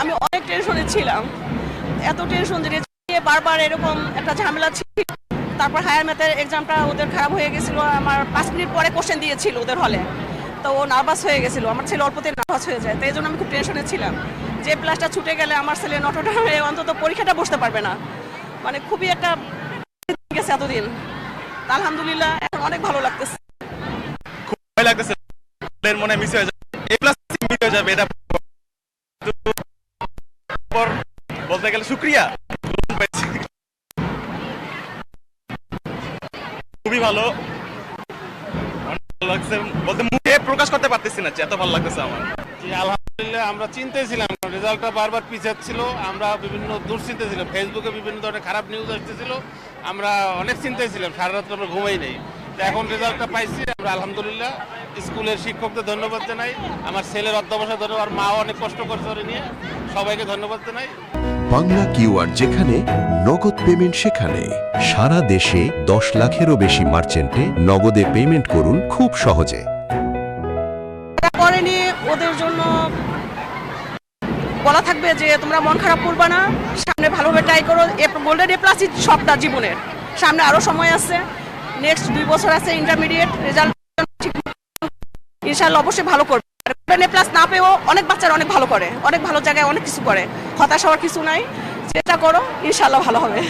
আমি অনেক টেনশনে ছিলাম, এত টেনশন যে বারবার এরকম একটা ঝামেলা ছিল। তারপর হায়ার ম্যাথের এক্সামটা ওদের খারাপ হয়ে গেছিল, আমার 5 মিনিট পরে কোশ্চেন দিয়েছিল ওদের হলে, তো ও নার্ভাস হয়ে গেছিল, আমার ছেলে অল্পতে নার্ভাস হয়ে যায়, তো এই জন্য আমি খুব টেনশনে ছিলাম যে প্লাসটা ছুটে গেলে আমার ছেলে নটরডেমে অন্তত পরীক্ষাটা বসতে পারবে না। মানে খুবই একটা গেছে এতদিন, আলহামদুলিল্লাহ এখন অনেক ভালো লাগতেছে। খুব ভয় লাগতেছে এর মনে মিস হয়ে যাবে, এ প্লাস মিস হয়ে যাবে, এটা পর বলতে গেলে শুকরিয়া পাইছি। খুবই ভালো, অনেক ভালো লাগছে, বলতে মুখে প্রকাশ করতে পারতেছি না যে এত ভালো লাগতেছে আমার। জি আলহামদুলিল্লাহ, আমরা চিন্তায় ছিলাম, রেজাল্টটা বারবার পিছাচ্ছিল, আমরা বিভিন্ন দুশ্চিন্তা ছিলাম, ফেসবুকে বিভিন্ন ধরনের খারাপ নিউজ আসতেছিল, আমরা অনেক চিন্তায় ছিলাম, সারা রাত আমরা ঘুমাই নেই। তো এখন রেজাল্টটা পাইছি আমরা আলহামদুলিল্লাহ। স্কুলের শিক্ষকদের ধন্যবাদ জানাই, আমার ছেলের অধ্যবসায় ধন্যবাদ, আর মাও অনেক কষ্ট করছে ওরে নিয়ে, সবাইকে ধন্যবাদ জানাই। বাংলা কিউআর যেখানে নগদ পেমেন্ট সেখানে। সারা দেশে 10 লাখেরও বেশি মার্চেন্টে নগদে পেমেন্ট করুন খুব সহজে। করেনি ওদের জন্য বলা থাকবে যে তোমরা মন খারাপ করবে না, সামনে ভালোভাবে ট্রাই করো, গোল্ডেন এ প্লাসই সবটা জীবনের, সামনে আরো সময় আছে, নেক্সট 2 বছর আছে ইন্টারমিডিয়েট রেজাল্ট, ইনশাআল্লাহ অবশ্যই ভালো করবে। গোল্ডেন এ প্লাস না পেয়েও অনেক বাচ্চারা অনেক ভালো করে, অনেক ভালো জায়গায় অনেক কিছু করে, হতাশ হওয়ার কিছু নাই, চেষ্টা করো, ইনশাআল্লাহ ভালো হবে।